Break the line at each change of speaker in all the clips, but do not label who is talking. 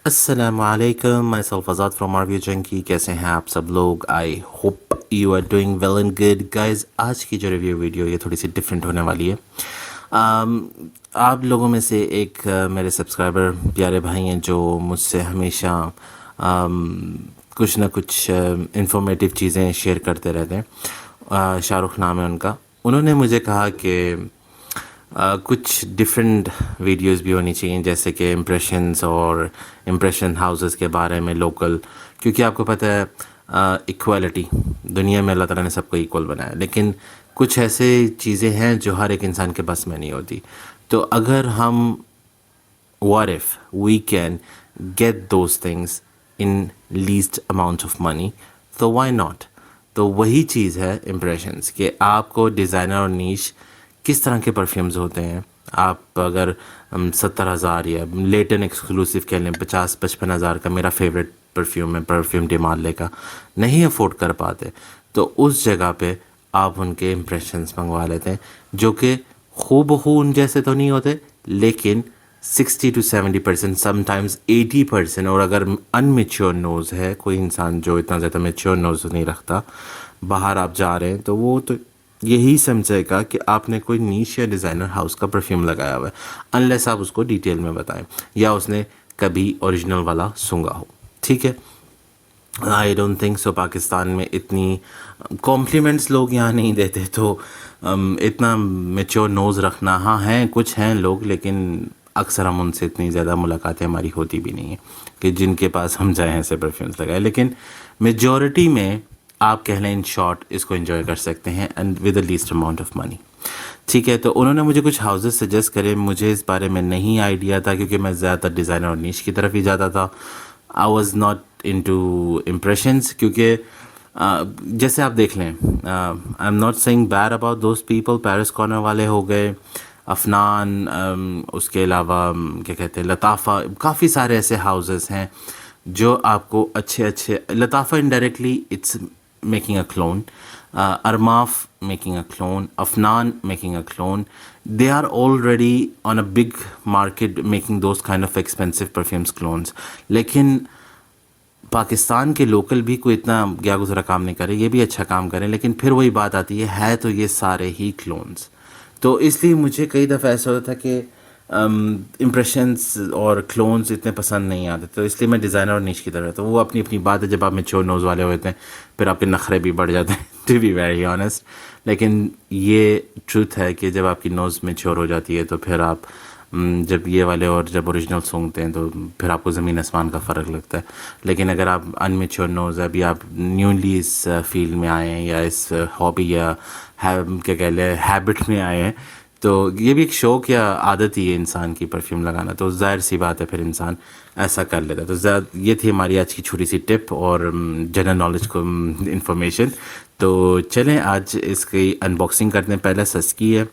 अस्सलामुअलैकुम, myself Azad from RV junkie. कैसे हैं आप सब लोग? I hope you are doing well and good guys. आज की जो रिव्यू वीडियो ये थोड़ी सी डिफरेंट होने वाली है। आप लोगों में से एक मेरे सब्सक्राइबर प्यारे भाई हैं जो मुझसे हमेशा कुछ ना कुछ इंफॉर्मेटिव चीज़ें शेयर करते रहते हैं। शाहरुख नाम है उनका। उन्होंने मुझे कहा कि कुछ डिफरेंट वीडियोस भी होनी चाहिए, जैसे कि इम्प्रेशंस और इम्प्रेशन हाउसेस के बारे में लोकल, क्योंकि आपको पता है इक्वालिटी दुनिया में अल्लाह ताला ने सबको इक्वल बनाया, लेकिन कुछ ऐसे चीज़ें हैं जो हर एक इंसान के बस में नहीं होती। तो अगर हम what if we can get those things in least amount of money, तो why not? तो वही चीज़ है इम्प्रेशंस, कि आपको डिज़ाइनर और नीश किस तरह के परफ्यूम्स होते हैं। आप अगर 70,000 या लेटन एक्सक्लूसिव कह लें 50-55 हज़ार का मेरा फेवरेट परफ्यूम है, परफ्यूम डिमाले का, नहीं अफोर्ड कर पाते, तो उस जगह पे आप उनके इम्प्रेशंस मंगवा लेते हैं, जो कि हूबहू उन जैसे तो नहीं होते, लेकिन 60 to 70%, समटाइम्स 80%। और अगर अनमेच्योर नोज़ है कोई इंसान जो इतना ज़्यादा मेच्योर नोज़ नहीं रखता, बाहर आप जा रहे हैं, तो वो तो यही समझेगा कि आपने कोई नीश या डिज़ाइनर हाउस का परफ्यूम लगाया हुआ है, अनलेस आप उसको डिटेल में बताएं या उसने कभी ओरिजिनल वाला सूंघा हो। ठीक है, I don't think so. Pakistan में इतनी कॉम्प्लीमेंट्स लोग यहाँ नहीं देते, तो इतना मेच्योर नोज़ रखना, हाँ हैं कुछ हैं लोग, लेकिन अक्सर हम उनसे इतनी ज़्यादा मुलाकातें हमारी होती भी नहीं है कि जिनके पास हम जाएँ ऐसे परफ्यूम्स लगाए। लेकिन मेजॉरिटी में आप कह लें इन शॉर्ट इसको एंजॉय कर सकते हैं and with the least amount of money. ठीक है, तो उन्होंने मुझे कुछ हाउसेस सजेस्ट करे। मुझे इस बारे में नहीं आइडिया था, क्योंकि मैं ज़्यादातर डिज़ाइनर और नीश की तरफ ही जाता था। I was not into impressions, क्योंकि जैसे आप देख लें, I am not saying bad about those people. Paris corner वाले हो गए, अफनान, उसके अलावा क्या कहते हैं, लताफ़ा, काफ़ी सारे ऐसे हाउसेस हैं जो आपको अच्छे अच्छे, Lattafa indirectly it's making a clone, Armaf making a clone, Afnan making a clone. They are already on a big market making those kind of expensive perfumes clones. लेकिन पाकिस्तान के लोकल भी कोई इतना गया गुजरा काम नहीं करे, ये भी अच्छा काम करें, लेकिन फिर वही बात आती है तो ये सारे ही क्लोन्स। तो इसलिए मुझे कई दफ़ा ऐसा होता था कि इम्प्रेशंस और क्लोन्स इतने पसंद नहीं आते, तो इसलिए मैं डिज़ाइनर और निश की तरह। तो वो अपनी अपनी बात है, जब आप मेच्योर नोज़ वाले होते हैं फिर आपके नखरे भी बढ़ जाते हैं, टू बी वेरी ऑनेस्ट। लेकिन ये ट्रूथ है कि जब आपकी नोज़ मेच्योर हो जाती है तो फिर आप जब ये वाले और जब ओरिजिनल सूंघते हैं तो फिर आपको ज़मीन आसमान का फ़र्क लगता है। लेकिन अगर आप अनमेच्योर नोज़, अभी आप न्यूली इस फील्ड में आए हैं या इस हॉबी या क्या कह लें हैबिट में आए हैं, तो ये भी एक शौक़ या आदत ही है इंसान की परफ्यूम लगाना, तो ज़ाहिर सी बात है फिर इंसान ऐसा कर लेता है। तो ये थी हमारी आज की छोटी सी टिप और जनरल नॉलेज को इन्फॉर्मेशन। तो चलें आज इसकी अनबॉक्सिंग करते हैं। पहले सस्की है,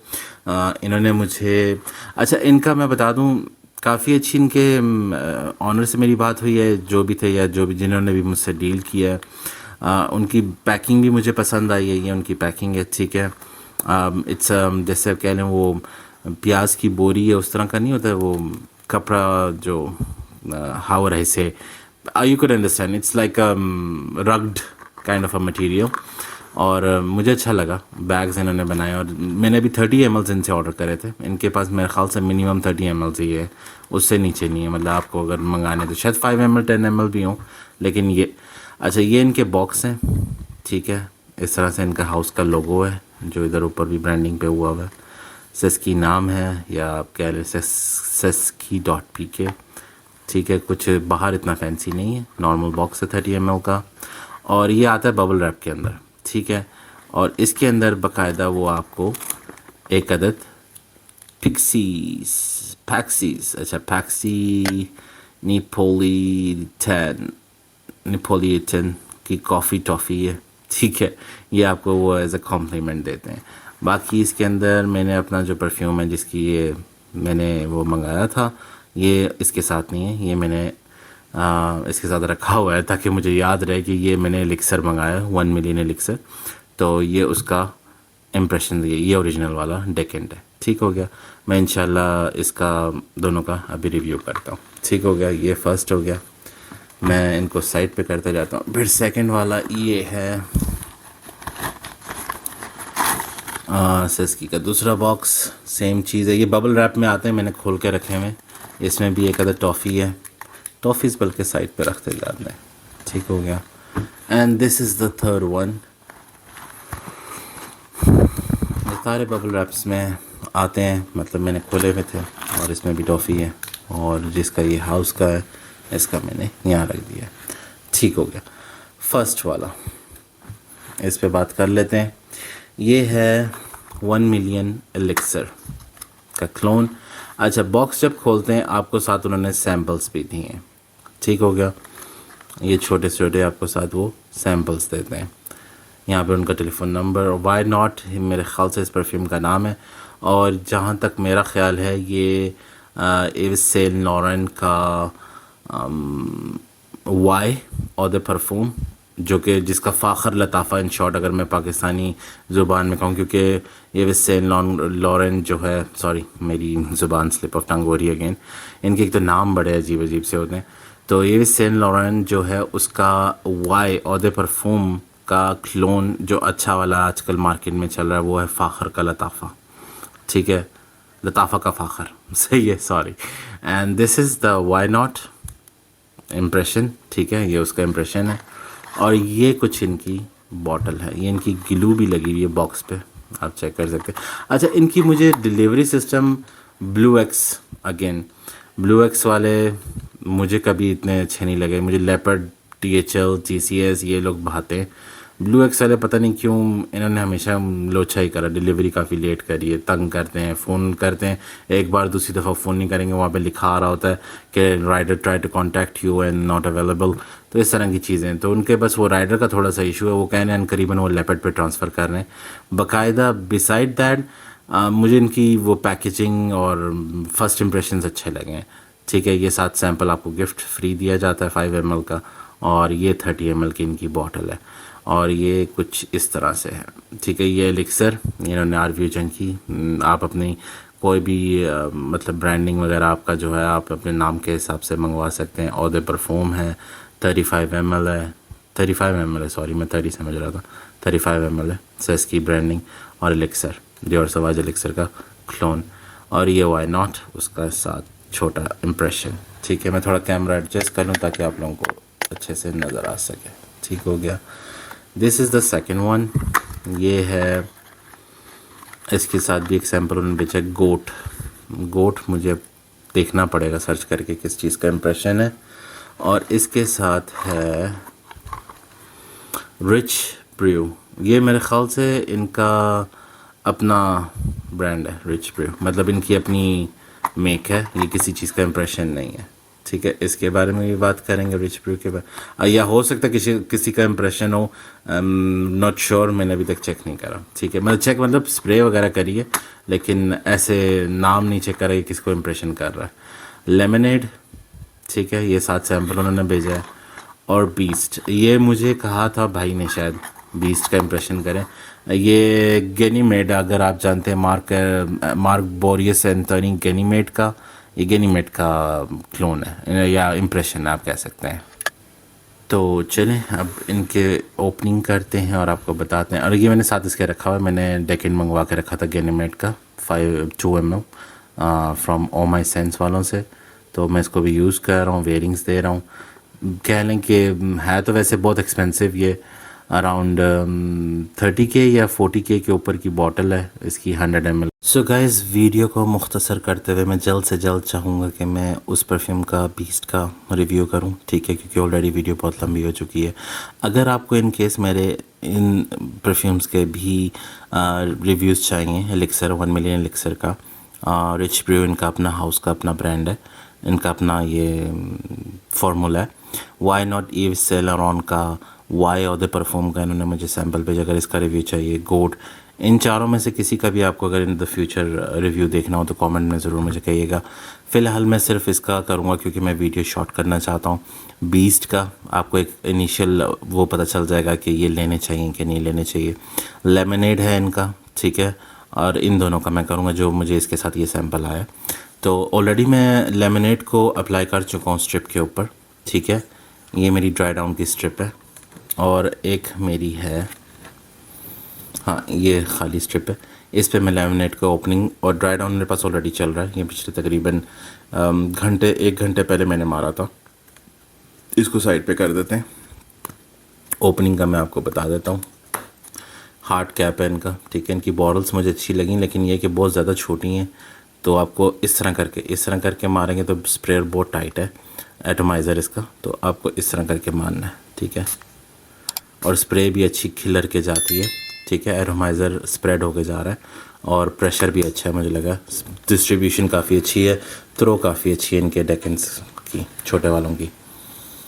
इन्होंने मुझे, अच्छा इनका मैं बता दूं, काफ़ी अच्छी इनके ऑनर से मेरी बात हुई है, जो भी थे या जो भी जिन्होंने भी मुझसे डील किया है। उनकी पैकिंग भी मुझे पसंद आई है, ये उनकी पैकिंग है, ठीक है। इट्स जैसे कह लें वो प्याज की बोरी है उस तरह का नहीं होता है, वो कपड़ा जो हाउ रहे से you can understand, it's like rugged kind of a material. और मुझे अच्छा लगा। बैग्स इन्होंने बनाए और मैंने भी 30 ml इनसे ऑर्डर करे थे। इनके पास मेरे ख्याल से मिनिमम 30 ml ही है, उससे नीचे नहीं है। मतलब आपको अगर मंगाने तो शायद 5 ml 10 ml भी हों, लेकिन ये अच्छा, ये इनके बॉक्स हैं, ठीक है। इस तरह से इनका हाउस का लोगो है, जो इधर ऊपर भी ब्रांडिंग पे हुआ हुआ है। सेस्की नाम है, या आप कह लें seski.pk, ठीक है। कुछ बाहर इतना फैंसी नहीं है, नॉर्मल बॉक्स है 30 ml का, और ये आता है बबल रैप के अंदर, ठीक है। और इसके अंदर बाकायदा वो आपको एक अदद पैक्सीज, अच्छा पैक्सी निपोलिटन की कॉफ़ी टॉफ़ी है, ठीक है। ये आपको वो एज अ कॉम्प्लीमेंट देते हैं। बाकी इसके अंदर मैंने अपना जो परफ्यूम है जिसकी ये मैंने वो मंगाया था, ये इसके साथ नहीं है, ये मैंने इसके साथ रखा हुआ है ताकि मुझे याद रहे कि ये मैंने एलिक्सर मंगाया, 1 मिलियन एलिक्सर। तो ये उसका इम्प्रेशन, ये ओरिजिनल वाला डेकेंट है, ठीक हो गया। मैं इंशाल्लाह इसका दोनों का अभी रिव्यू करता हूँ। ठीक हो गया, ये फर्स्ट हो गया। मैं इनको साइड पे करते जाता हूँ। फिर सेकंड वाला ये है सेस्की का दूसरा बॉक्स। सेम चीज़ है, ये बबल रैप में आते हैं, मैंने खोल के रखे हुए। इसमें भी एक अदर टॉफ़ी है, टॉफ़ीज़ बल्कि साइड पे रखते जाते हैं। ठीक हो गया। And this is the third one. ये सारे बबल रैप्स में आते हैं, मतलब मैंने खोले हुए थे। और इसमें भी टॉफ़ी है, और जिसका ये हाउस का है इसका मैंने यहाँ रख दिया। ठीक हो गया। फर्स्ट वाला, इस पे बात कर लेते हैं। ये है 1 मिलियन एलिक्सर का क्लोन। अच्छा, बॉक्स जब खोलते हैं आपको साथ उन्होंने सैम्पल्स भी दिए हैं। ठीक हो गया। ये छोटे छोटे आपको साथ वो सैम्पल्स देते हैं। यहाँ पे उनका टेलीफोन नंबर, और वाई नॉट मेरे ख्याल से इस परफ्यूम का नाम है। और जहाँ तक मेरा ख्याल है ये इव सेन लॉरेन का वाई और द परफ्यूम, जो कि जिसका फ़ाखर लताफ़ा इन शॉर्ट अगर मैं पाकिस्तानी ज़ुबान में कहूँ, क्योंकि ये इव सेन लॉरेन जो है, सॉरी मेरी ज़ुबान स्लिप ऑफ टंग हो रही है अगेन, इनके एक तो नाम बड़े अजीब अजीब से होते हैं। तो ये सेन लॉरेन जो है उसका वाई और द परफ्यूम का क्लोन जो अच्छा वाला आजकल मार्केट में चल रहा है वो है फ़ाखर का लताफ़ा। ठीक है, लताफ़ा का फ़ाखर सही है, sorry. And this is the Y not impression. ठीक है, ये उसका इम्प्रेशन है। और ये कुछ इनकी बॉटल है, ये इनकी ग्लू भी लगी हुई है बॉक्स पे, आप चेक कर सकते हैं। अच्छा, इनकी मुझे delivery system blue x, again blue x वाले मुझे कभी इतने अच्छे नहीं लगे। मुझे लेपर्ड, THL, TCS ये लोग भाते हैं। ब्लू एक्स वाले पता नहीं क्यों इन्होंने हमेशा लोचा ही करा, डिलीवरी काफ़ी लेट करी है, तंग करते हैं, फ़ोन करते हैं एक बार, दूसरी दफ़ा फ़ोन नहीं करेंगे, वहाँ पे लिखा आ रहा होता है कि rider try to contact you and not available. तो इस तरह की चीज़ें, तो उनके बस वो राइडर का थोड़ा सा इशू है, वो कह रहे हैं करीबन वो लेपर्ड पे ट्रांसफ़र कर रहे हैं बाकायदा। बिसाइड दैट मुझे इनकी वो पैकेजिंग और फर्स्ट इंप्रेशंस अच्छे लगे हैं। ठीक है, ये 7 सैंपल आपको गिफ्ट फ्री दिया जाता है 5 ml का, और ये 30 ml की इनकी बॉटल है, और ये कुछ इस तरह से है। ठीक है, ये एलिक्सर इन्होंने आरवी जंग की। आप अपनी कोई भी मतलब ब्रांडिंग वगैरह आपका जो है आप अपने नाम के हिसाब से मंगवा सकते हैं। और परफ्यूम है 35 ml है, 35 ml है, सॉरी मैं 30 समझ रहा था, 35 ml है सेस की ब्रांडिंग। और एलिक्सर डियोर सवाज एलिक्सर का क्लोन, और ये वाई नॉट उसका साथ छोटा इम्प्रेशन। ठीक है, मैं थोड़ा कैमरा एडजस्ट कर लूँ ताकि आप लोगों को अच्छे से नज़र आ सके। ठीक हो गया। This is the second one. ये है, इसके साथ भी एक सैम्पल उन्होंने बेचा, गोट। गोट मुझे देखना पड़ेगा सर्च करके किस चीज़ का इम्प्रेशन है। और इसके साथ है रिच ब्रू। ये मेरे ख्याल से इनका अपना ब्रांड है, रिच ब्रू, मतलब इनकी अपनी मेक है, ये किसी चीज़ का इम्प्रेशन नहीं है। ठीक है, इसके बारे में भी बात करेंगे, रिच ब्रू के बारे, या हो सकता है किसी का इम्प्रेशन हो, नॉट श्योर, मैंने अभी तक चेक नहीं करा। ठीक है, मतलब चेक मतलब स्प्रे वगैरह करिए, लेकिन ऐसे नाम नहीं चेक करा कि किसको इम्प्रेशन कर रहा है। लेमनेड, ठीक है, ये 7 सैम्पल उन्होंने भेजा है। और बीस्ट, ये मुझे कहा था भाई ने शायद बीस्ट का इम्प्रेशन करें। ये गैनीमेड, अगर आप जानते हैं मार्क बोरियस एंथोनी गैनीमेड का, ये गैनीमेड का क्लोन है या इम्प्रेशन आप कह सकते हैं। तो चलें अब इनके ओपनिंग करते हैं और आपको बताते हैं। और ये मैंने साथ इसके रखा हुआ है, मैंने डेकेन मंगवा के रखा था गैनीमेड का 2 ml from oh my sense वालों से। तो मैं इसको भी यूज़ कर रहा हूँ, वेयरिंग्स दे रहा हूँ। कह लें कि है तो वैसे बहुत एक्सपेंसिव, ये अराउंड 30K या 40K के ऊपर की बॉटल है इसकी 100 ml। सो गाइस, वीडियो को मुख्तसर करते हुए मैं जल्द से जल्द चाहूँगा कि मैं उस परफ्यूम का बीस्ट का रिव्यू करूँ। ठीक है, क्योंकि ऑलरेडी वीडियो बहुत लंबी हो चुकी है। अगर आपको इन केस मेरे इन परफ्यूम्स के भी रिव्यूज़ चाहिए, एलिक्सर 1 मिलियन एलिक्सर का, रिच ब्रू इनका अपना हाउस का अपना ब्रांड है, इनका अपना ये फार्मूला है। Y not Yves Saint Laurent का वाई और द परफ्यूम का इन्होंने मुझे सैम्पल भेजा, अगर इसका रिव्यू चाहिए। गोट, इन चारों में से किसी का भी आपको अगर इन द फ्यूचर रिव्यू देखना हो तो कमेंट में ज़रूर मुझे कहिएगा। फ़िलहाल मैं सिर्फ इसका करूँगा क्योंकि मैं वीडियो शॉर्ट करना चाहता हूँ। बीस्ट का आपको एक इनिशियल वो पता चल जाएगा कि ये लेने चाहिए कि नहीं लेने चाहिए। लेमनेड है इनका, ठीक है, और इन दोनों का मैं करूँगा जो मुझे इसके साथ ये सैम्पल आया। तो ऑलरेडी मैं लेमनेड को अप्लाई कर चुका हूँ स्ट्रिप के ऊपर, ठीक है। ये मेरी ड्राई डाउन की स्ट्रिप है और एक मेरी है, हाँ ये खाली स्ट्रिप है। इस पे मैं लेमनेड का ओपनिंग और ड्राई डाउन मेरे पास ऑलरेडी चल रहा है। ये पिछले तकरीबन एक घंटे पहले मैंने मारा था। इसको साइड पे कर देते हैं। ओपनिंग का मैं आपको बता देता हूँ। हार्ड कैप है इनका, ठीक है। इनकी बॉटल्स मुझे अच्छी लगी, लेकिन ये कि बहुत ज़्यादा छोटी हैं, तो आपको इस तरह करके मारेंगे तो स्प्रेयर बहुत टाइट है एटमाइज़र इसका, तो आपको इस तरह करके मारना है, ठीक है। और स्प्रे भी अच्छी खिलर के जाती है, ठीक है। एटमाइज़र स्प्रेड होके जा रहा है और प्रेशर भी अच्छा है मुझे लगा। डिस्ट्रीब्यूशन काफ़ी अच्छी है, थ्रो काफ़ी अच्छी है इनके डेकेंस की, छोटे वालों की।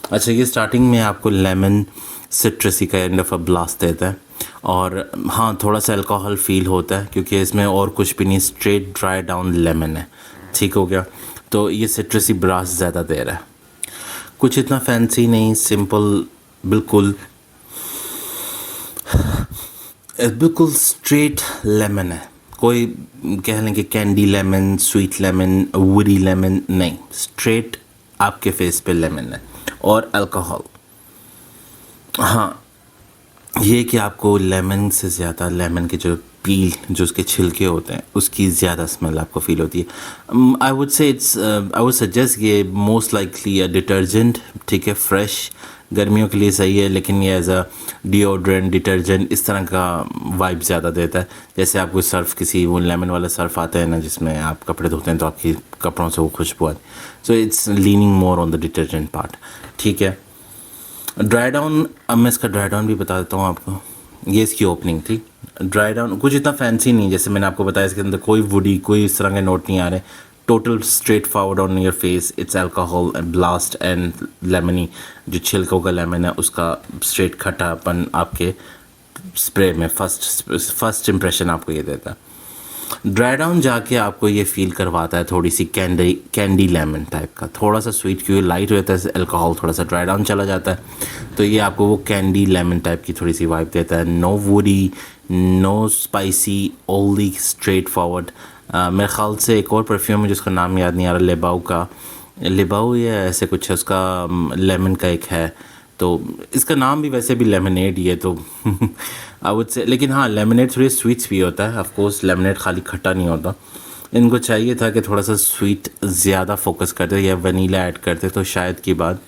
अच्छा, ये स्टार्टिंग में आपको लेमन सिट्रसी का एंड ऑफ अ ब्लास्ट देता है और हाँ थोड़ा सा अल्कोहल फील होता है क्योंकि इसमें और कुछ भी नहीं, स्ट्रेट ड्राई डाउन लेमन है, ठीक हो गया। तो ये सिट्रसी ब्रास ज़्यादा दे रहा है, कुछ इतना फैंसी नहीं, सिंपल, बिल्कुल स्ट्रेट लेमन है। कोई कह लें कि candy lemon, sweet lemon, woody lemon नहीं, स्ट्रेट आपके फेस पे लेमन है और अल्कोहल। हाँ, ये कि आपको लेमन से ज़्यादा लेमन के जो पील, जो उसके छिलके होते हैं, उसकी ज़्यादा स्मेल आपको फील होती है। आई वुड सजेस्ट ये मोस्ट लाइकली अ डिटर्जेंट, ठीक है। फ्रेश गर्मियों के लिए सही है, लेकिन ये एज अ डिओड्रेंट, डिटर्जेंट इस तरह का वाइब ज़्यादा देता है। जैसे आपको सर्फ, किसी वो लेमन वाला सर्फ आता है ना जिसमें आप कपड़े धोते हैं तो आपके कपड़ों से वो खुशबू आती है। So it's leaning more on the detergent part, ठीक है। ड्राई डाउन, अब मैं इसका ड्राई डाउन भी बता देता हूँ आपको। ये इसकी ओपनिंग थी। ड्राई डाउन कुछ इतना फैंसी नहीं, जैसे मैंने आपको बताया इसके अंदर कोई वुडी, कोई इस तरह के नोट नहीं आ रहे। Total straight forward on your face, it's alcohol blast and lemony, जो छिलकों का लेमन है उसका स्ट्रेट खट्टापन आपके स्प्रे में फर्स्ट इंप्रेशन आपको ये देता है। ड्राई डाउन जाके आपको ये फील करवाता है थोड़ी सी कैंडी लेमन टाइप का, थोड़ा सा स्वीट, क्योंकि लाइट रहता है अल्कोहल, थोड़ा सा ड्राई डाउन चला जाता है तो ये आपको वो कैंडी लेमन टाइप की थोड़ी सी वाइब देता है। No woody, no spicy, only straightforward. मेरे ख्याल से एक और परफ्यूम है जिसका नाम याद नहीं आ रहा, लिबाऊ या ऐसे कुछ है, उसका लेमन का एक है, तो इसका नाम भी वैसे भी लेमनेड ही है, तो आई वुड से। लेकिन हाँ, लेमनेड थोड़ी स्वीट्स भी होता है, ऑफ कोर्स लेमनेड खाली खट्टा नहीं होता। इनको चाहिए था कि थोड़ा सा स्वीट ज़्यादा फोकस करते या वनीला ऐड करते, तो शायद की बात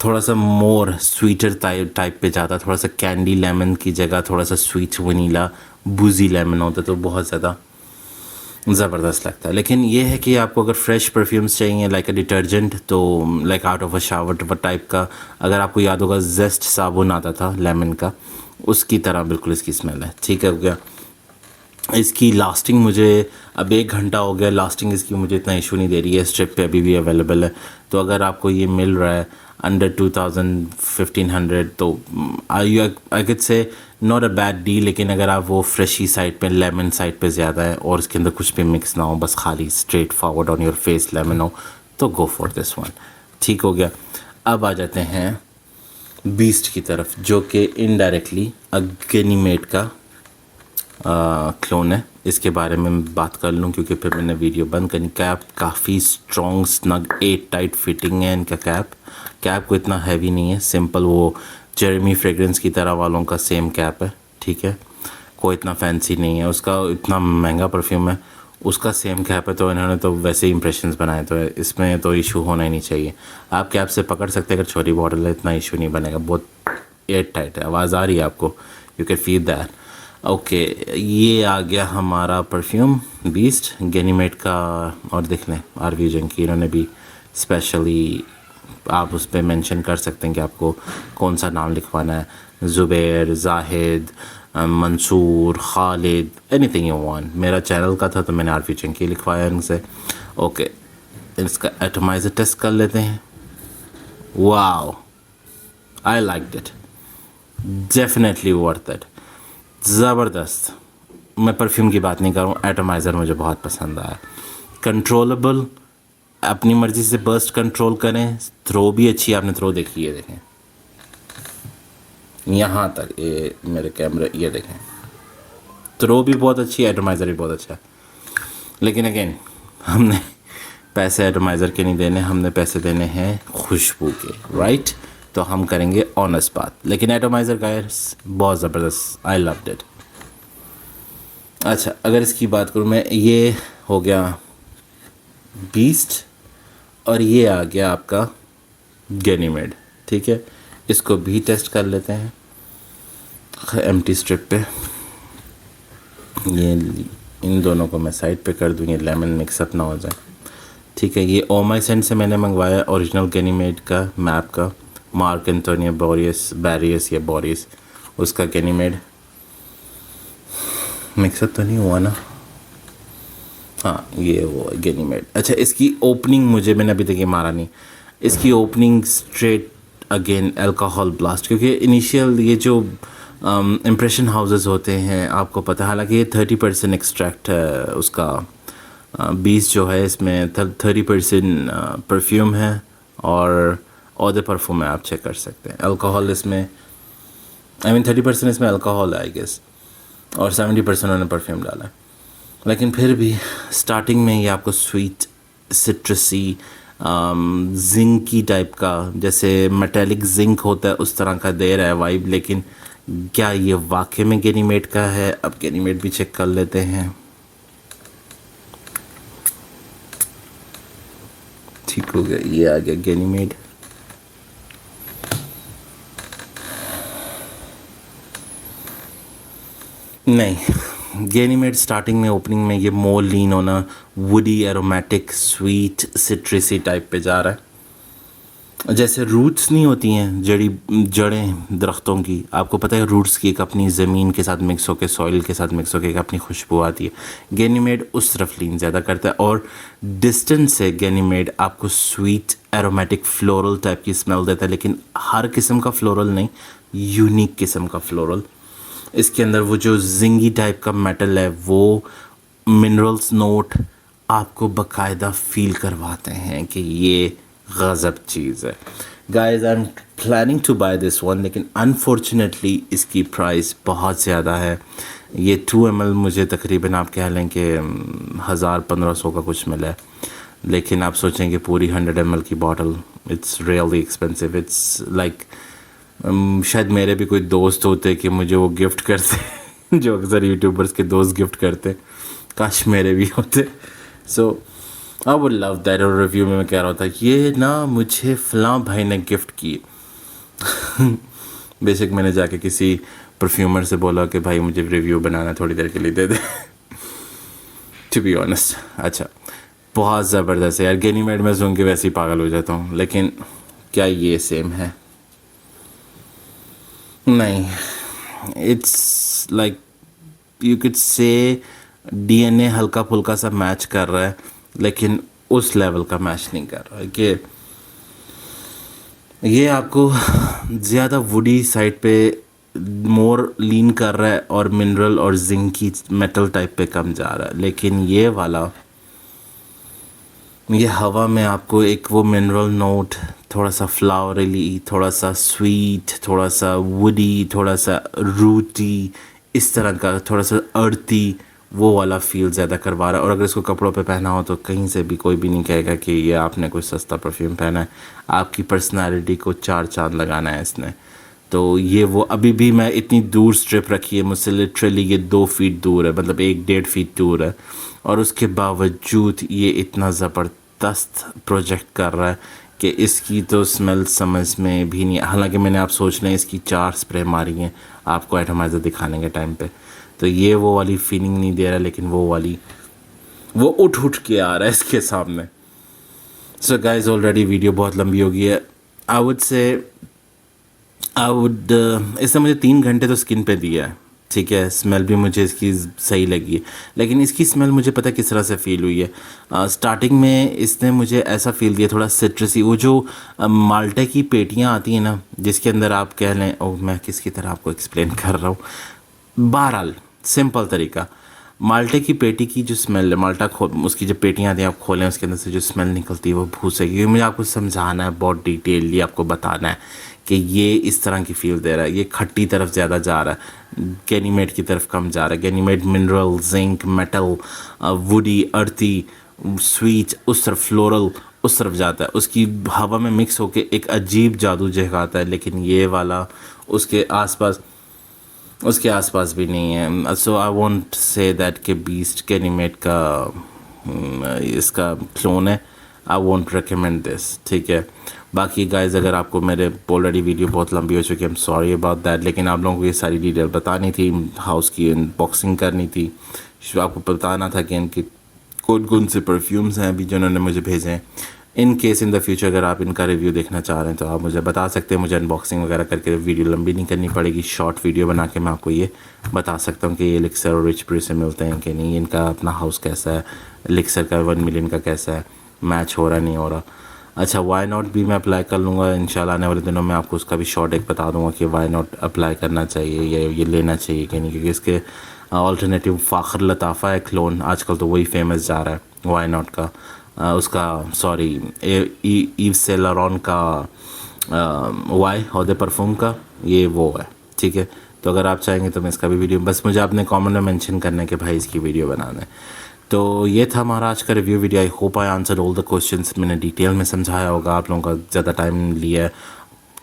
थोड़ा सा मोर स्वीटर टाइप पे जाता, थोड़ा सा कैंडी लेमन की जगह थोड़ा सा स्वीट वनीला बूजी लेमन होता तो बहुत ज़्यादा ज़बरदस्त लगता है। लेकिन ये है कि आपको अगर फ्रेश परफ्यूम्स चाहिए लाइक अ डिटर्जेंट, तो like out of a shower type का, अगर आपको याद होगा जेस्ट साबुन आता था लेमन का, उसकी तरह बिल्कुल इसकी स्मेल है, ठीक है हो गया। इसकी लास्टिंग मुझे अब 1 घंटा हो गया, लास्टिंग इसकी मुझे इतना इशू नहीं दे रही है। स्ट्रिप पे अभी भी अवेलेबल है, तो अगर आपको ये मिल रहा है अंडर 2000-1500 तो आई कैड से नॉट अ बैड डील। लेकिन अगर आप वो फ्रेशी साइड पे, लेमन साइड पे ज़्यादा है और इसके अंदर कुछ भी मिक्स ना हो, बस खाली straight forward on your face lemon हो, तो गो फॉर दिस वन, ठीक हो गया। अब आ जाते हैं बीस्ट की तरफ, जो कि इनडायरेक्टली गनीमेड का क्लोन है। इसके बारे में बात कर लूँ क्योंकि फिर मैंने वीडियो बंद करनी। कैप काफ़ी स्ट्रॉन्ग स्नग 8 टाइट फिटिंग है इनका कैप को इतना हैवी नहीं है, सिंपल वो जेरेमी फ्रेग्रेंस की तरह वालों का सेम कैप है, ठीक है। कोई इतना फैंसी नहीं है, उसका इतना महंगा परफ्यूम है, उसका सेम कैप है, तो इन्होंने तो वैसे ही इंप्रेशंस बनाए, तो इसमें तो इशू होना ही नहीं चाहिए। आप कैप से पकड़ सकते हैं, अगर छोटी बॉटल है इतना इशू नहीं बनेगा, बहुत एयर टाइट है। आवाज़ आ रही है आपको, you can feel that. Okay, ये आ गया हमारा परफ्यूम बीस्ट गनीमेड का। और देख लें आरवी जंकी, इन्होंने भी स्पेशली आप उस पर मेंशन कर सकते हैं कि आपको कौन सा नाम लिखवाना है, Zubair, Zahid, Mansoor, Khalid, anything you want. मेरा चैनल का था तो मैंने आरवी जंकी लिखवाया इनसे। ओके, इसका एटमाइज़र टेस्ट कर लेते हैं। Wow, I like it, definitely worth it, ज़बरदस्त। मैं परफ्यूम की बात नहीं कर रहा हूँ, एटमाइज़र मुझे बहुत पसंद आया। कंट्रोलेबल, अपनी मर्ज़ी से बर्स्ट कंट्रोल करें, थ्रो भी अच्छी है, आपने थ्रो देखी है, देखें यहाँ तक, ये मेरे कैमरे, ये देखें थ्रो भी बहुत अच्छी है, एटमाइज़र भी बहुत अच्छा है। लेकिन अगेन हमने पैसे एटमाइज़र के नहीं देने, हमने पैसे देने हैं खुशबू के, राइट। तो हम करेंगे ऑनेस्ट बात, लेकिन एटमाइज़र गाइस बहुत ज़बरदस्त, आई लव्ड इट। अच्छा, अगर इसकी बात करूँ मैं, ये हो गया बीस्ट और ये आ गया आपका गैनीमेड, ठीक है। इसको भी टेस्ट कर लेते हैं एम्प्टी स्ट्रिप पे। ये इन दोनों को मैं साइड पे कर दूँ, ये लेमन मिक्सअप ना हो जाए, ठीक है। ये ओमाई सेंट से मैंने मंगवाया ओरिजिनल गैनीमेड का मैप का, मार्क एंटोनियो बैरियस या बोरियस, उसका गैनीमेड। मिक्सअप तो नहीं हुआ ना? हाँ, ये वो गैनीमेड। अच्छा, इसकी ओपनिंग मैंने अभी तक ये मारा नहीं, इसकी opening straight again alcohol blast, क्योंकि इनिशियल ये जो इम्प्रेशन हाउसेस होते हैं आपको पता है, हालांकि ये 30% एक्सट्रैक्ट है उसका, 20 जो है इसमें 30% परफ्यूम है और अदर परफ्यूम है, आप चेक कर सकते हैं। अल्कोहल इसमें 30% इसमें अल्कोहल है आई गेस, और 70% उन्होंने परफ्यूम डाला है। लेकिन फिर भी स्टार्टिंग में ये आपको स्वीट सिट्रसी जिंकी टाइप का, जैसे मेटेलिक जिंक होता है उस तरह का दे रहा है वाइब। लेकिन क्या ये वाकई में गैनीमेड का है? अब गैनीमेड भी चेक कर लेते हैं। ठीक हो गया, ये आ गया गैनीमेड। नहीं, गैनीमेड स्टार्टिंग में ओपनिंग में ये मोर लीन होना, वुडी एरोमेटिक स्वीट सिट्रसी टाइप पे जा रहा है। जैसे रूट्स नहीं होती हैं, जड़ें दरख्तों की, आपको पता है रूट्स की एक अपनी ज़मीन के साथ मिक्स होकर, सॉइल के साथ मिक्स होकर एक अपनी खुशबू आती है। गैनीमेड उस तरफ लीन ज़्यादा करता है, और डिस्टेंस से गैनीमेड आपको स्वीट एरोमेटिक फ्लोरल टाइप की स्मेल देता है, लेकिन हर किस्म का फ्लोरल नहीं, यूनिक किस्म का फ्लोरल। इसके अंदर वो जो जिंगी टाइप का मेटल है, वो मिनरल्स नोट आपको बाकायदा फील करवाते हैं कि ये गज़ब चीज़ है। Guys, I am planning to buy this one, लेकिन अनफॉर्चुनेटली इसकी प्राइस बहुत ज़्यादा है। ये 2 ml मुझे तकरीबन आप कह लें कि 1000-1500 का कुछ मिला है, लेकिन आप सोचेंगे पूरी 100 ml की bottle, it's really expensive. It's like शायद मेरे भी कोई दोस्त होते कि मुझे वो गिफ्ट करते जो अक्सर यूट्यूबर्स के दोस्त गिफ्ट करते, काश मेरे भी होते। सो आई वुड लव दैट। और रिव्यू में मैं कह रहा था ये ना मुझे फ़लाँ भाई ने गिफ्ट की। बेशक मैंने जाके किसी परफ्यूमर से बोला कि भाई मुझे रिव्यू बनाना थोड़ी देर के लिए दे दे। टू बी ऑनेस्ट, अच्छा बहुत ज़बरदस्त है यार। गैनीमेड में सुन के वैसे ही पागल हो जाता हूँ, लेकिन क्या ये सेम है? नहीं, it's like you could say DNA हल्का फुल्का सा मैच कर रहा है, लेकिन उस लेवल का मैच नहीं कर रहा है कि ये आपको ज़्यादा वुडी साइड पे मोर लीन कर रहा है और मिनरल और जिंकी मेटल टाइप पे कम जा रहा है। लेकिन ये वाला, ये हवा में आपको एक वो मिनरल नोट, थोड़ा सा फ्लावरली, थोड़ा सा स्वीट, थोड़ा सा वुडी, थोड़ा सा रूटी, इस तरह का थोड़ा सा अर्थी, वो वाला फील ज़्यादा करवा रहा है। और अगर इसको कपड़ों पे पहना हो तो कहीं से भी कोई भी नहीं कहेगा कि ये आपने कोई सस्ता परफ्यूम पहना है। आपकी पर्सनालिटी को 4 चांद लगाना है इसने। तो ये वो, अभी भी मैं इतनी दूर स्ट्रिप रखी है मुझसे, लिटरली ये 2 फीट दूर है, मतलब 1-1.5 फीट दूर है, और उसके बावजूद ये इतना ज़बरदस्त प्रोजेक्ट कर रहा है कि इसकी तो स्मेल समझ में भी नहीं। हालांकि मैंने, आप सोच लें, इसकी 4 स्प्रे मारी हैं आपको एटमाइज़र दिखाने के टाइम पे, तो ये वो वाली फीलिंग नहीं दे रहा, लेकिन वो वाली वो उठ के आ रहा है इसके सामने। सो गाइस, ऑलरेडी वीडियो बहुत लंबी हो गई है। इसने मुझे 3 घंटे तो स्किन पे दिया है, ठीक है। स्मेल भी मुझे इसकी सही लगी है, लेकिन इसकी स्मेल मुझे पता किस तरह से फ़ील हुई है। स्टार्टिंग में इसने मुझे ऐसा फ़ील दिया थोड़ा सिट्रसी, वो जो माल्टे की पेटियां आती हैं ना, जिसके अंदर आप कह लें, मैं किसकी तरह आपको एक्सप्लेन कर रहा हूँ, बहरहाल सिंपल तरीका, माल्टे की पेटी की जो स्मेल है, माल्टा उसकी जब पेटियाँ आती हैं, आप खोलें, उसके अंदर से जो स्मेल निकलती है वो भूसे की। मुझे आपको समझाना है, बहुत डिटेलली आपको बताना है कि ये इस तरह की फील दे रहा है। ये खट्टी तरफ ज़्यादा जा रहा है, गैनीमेड की तरफ कम जा रहा है। Ganymede mineral, zinc, metal, woody, अर्थी, स्वीट उस तरफ, फ्लोरल उस तरफ जाता है, उसकी हवा में मिक्स होके एक अजीब जादू जगाता है। लेकिन ये वाला उसके आसपास भी नहीं है। सो आई वोंट से दैट कि बीस्ट के एनिमेट का इसका क्लोन है। आई वोंट रिकमेंड दिस, ठीक है। बाकी गाइज अगर आपको मेरे ऑलरेडी वीडियो बहुत लंबी हो चुकी है, I am sorry about that, लेकिन आप लोगों को ये सारी डिटेल बतानी थी, हाउस की अनबॉक्सिंग करनी थी, आपको बताना था कि इनकी कौन कौन से परफ्यूम्स हैं अभी जिन्होंने मुझे भेजे हैं। In case in the future अगर आप इनका रिव्यू देखना चाह रहे हैं तो आप मुझे बता सकते हैं, मुझे अनबॉक्सिंग वगैरह करके वीडियो लंबी नहीं करनी पड़ेगी, शॉर्ट वीडियो बना के मैं आपको ये बता सकता हूँ कि ये एलिक्सर और रिच ब्रू से मिलते हैं कि नहीं, इनका अपना हाउस कैसा है, एलिक्सर का 1 मिलियन का कैसा है, मैच हो रहा नहीं हो रहा। अच्छा, वाई नॉट भी मैं अप्लाई कर लूँगा इंशाल्लाह, आने वाले दिनों में आपको उसका भी शॉर्ट एक बता दूँगा कि वाई नॉट अप्लाई करना चाहिए या ये लेना चाहिए कि नहीं, क्योंकि इसके ऑल्टरनेटिव फ़ाखर लताफ़ा है क्लोन, आजकल तो वही फेमस जा रहा है वाई नॉट का। उसका सॉरी ईव से लॉरन का वाई हौदे परफ्यूम का ये वो है, ठीक है। तो अगर आप चाहेंगे तो मैं इसका भी वीडियो, बस मुझे आपने कमेंट में मेंशन करना है कि भाई इसकी वीडियो बनाना है। तो ये था हमारा आज का review video. I hope I answer all the questions, मैंने डिटेल में समझाया होगा, आप लोगों का ज़्यादा टाइम लिया है,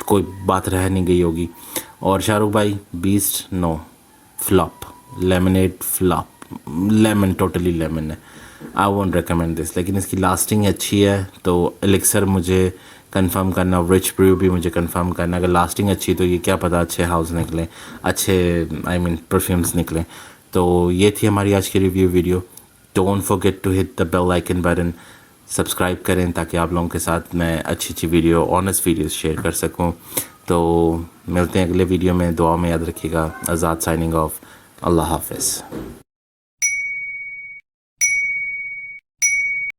कोई बात रह नहीं गई होगी। और शाहरुख भाई beast no flop, lemonade flop, lemon totally lemon है, आई वोंट रिकमेंड दिस। लेकिन इसकी लास्टिंग अच्छी है, तो एलिक्सर मुझे कंफर्म करना, रिच ब्रू भी मुझे कंफर्म करना, अगर लास्टिंग अच्छी तो ये क्या पता अच्छे हाउस निकलें, अच्छे आई मीन परफ्यूम्स निकलें। तो ये थी हमारी आज की review video. Don't forget to hit the bell icon button, subscribe करें ताकि आप लोगों के साथ मैं अच्छी अच्छी वीडियो, ऑनेस्ट वीडियोस शेयर कर सकूं। तो मिलते हैं अगले वीडियो में, दुआ में याद रखिएगा। आज़ाद साइनिंग ऑफ, अल्लाह हाफ़िज़।